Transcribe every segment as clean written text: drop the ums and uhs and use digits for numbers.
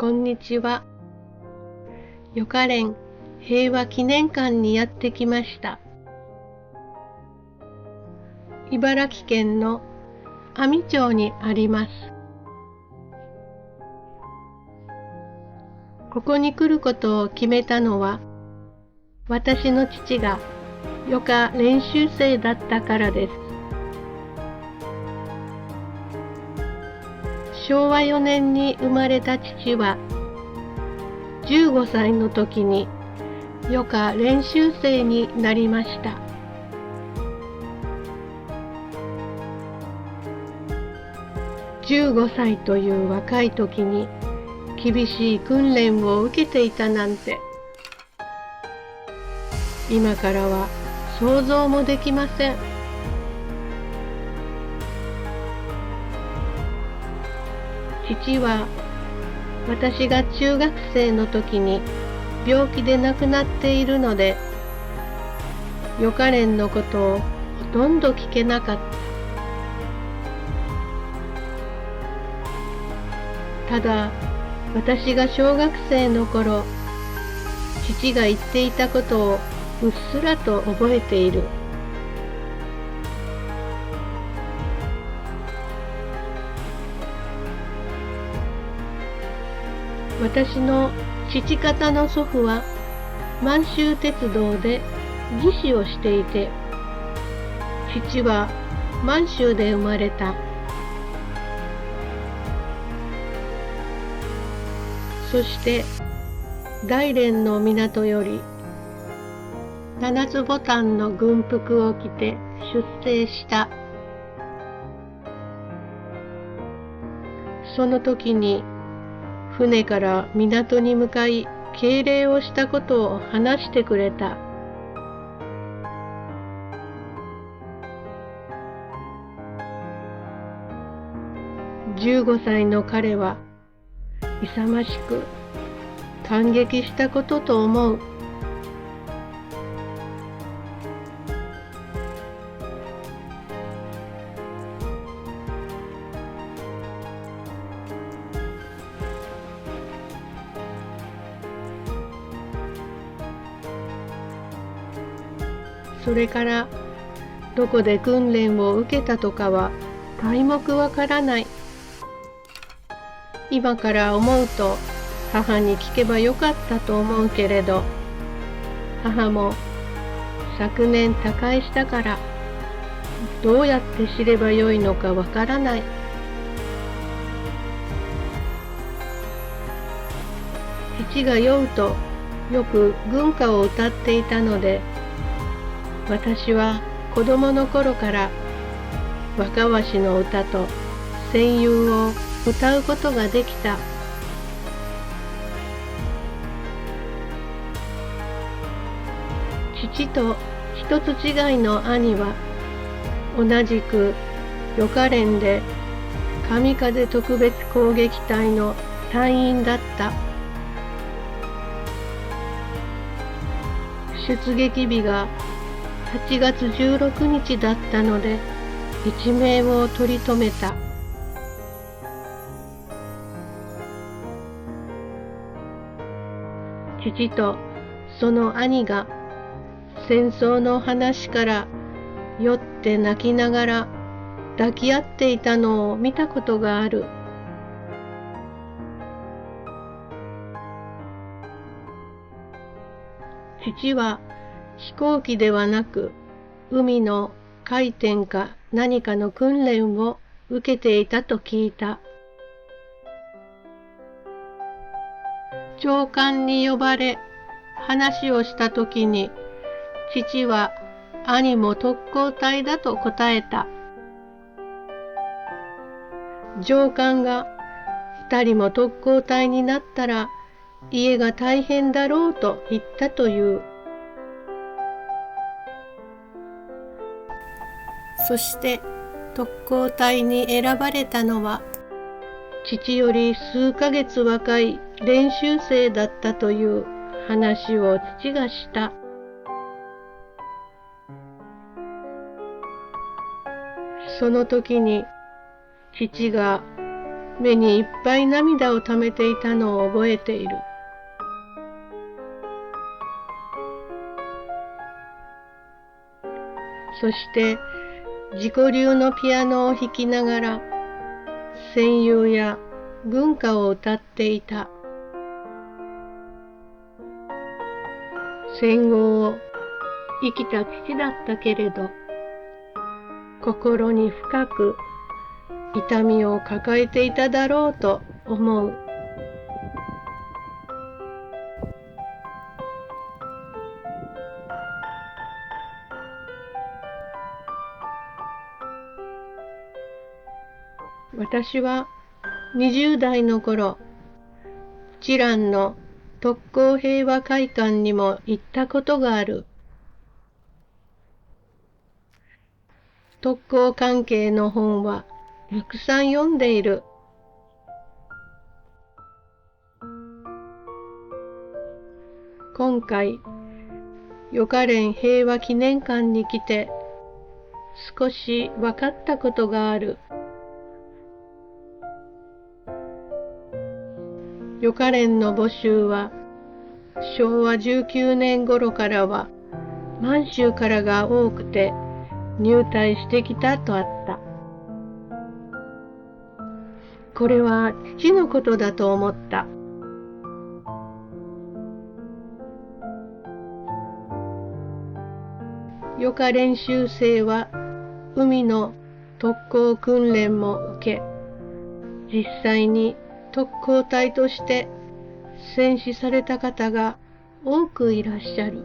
こんにちは。よかれん平和記念館にやってきました。茨城県の阿見町にあります。ここに来ることを決めたのは、私の父が余暇練習生だったからです。昭和4年に生まれた父は、15歳の時に余暇練習生になりました。15歳という若い時に厳しい訓練を受けていたなんて、今からは想像もできません。父は私が中学生の時に病気で亡くなっているので、余暇練のことをほとんど聞けなかった。ただ、私が小学生の頃、父が言っていたことをうっすらと覚えている。私の父方の祖父は満州鉄道で技師をしていて、父は満州で生まれた。そして大連の港より七つボタンの軍服を着て出征した。その時に船から港に向かい敬礼をしたことを話してくれた。15歳の彼は勇ましく感激したことと思う。それからどこで訓練を受けたとかは皆目わからない。今から思うと母に聞けばよかったと思うけれど、母も昨年他界したからどうやって知ればよいのかわからない。父が酔うとよく軍歌を歌っていたので、私は子供の頃から若わしの歌と戦友を歌うことができた。父と一つ違いの兄は同じく余暇練で神風特別攻撃隊の隊員だった。出撃日が8月16日だったので一命を取り留めた。父とその兄が戦争の話から酔って泣きながら抱き合っていたのを見たことがある。父は飛行機ではなく海の回転か何かの訓練を受けていたと聞いた。長官に呼ばれ話をしたときに、父は兄も特攻隊だと答えた。上官が二人も特攻隊になったら家が大変だろうと言ったという。そして特攻隊に選ばれたのは父より数ヶ月若い練習生だったという話を父がした。その時に父が目にいっぱい涙をためていたのを覚えている。そして自己流のピアノを弾きながら戦友や軍歌を歌っていた。戦後を生きた父だったけれど、心に深く痛みを抱えていただろうと思う。私は20代の頃、知覧の特攻平和会館にも行ったことがある。特攻関係の本はたくさん読んでいる。今回、予科連平和記念館に来て少し分かったことがある。予科連の募集は昭和19年頃からは満州からが多くて入隊してきたとあった。これは父のことだと思った。予科練習生は海の特攻訓練も受け、実際に特攻隊として戦死された方が多くいらっしゃる。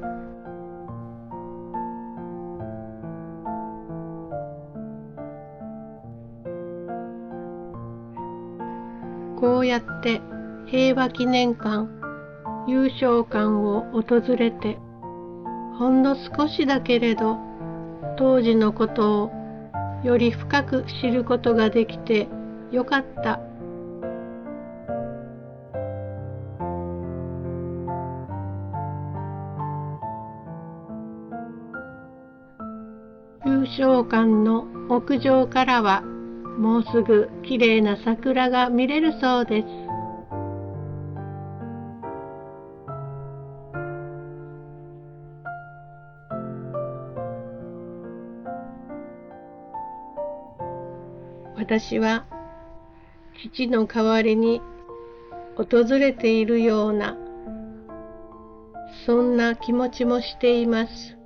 こうやって平和記念館、優勝館を訪れて、ほんの少しだけれど当時のことをより深く知ることができてよかった。優勝館の屋上からはもうすぐきれいな桜が見れるそうです。私は父の代わりに訪れているような、そんな気持ちもしています。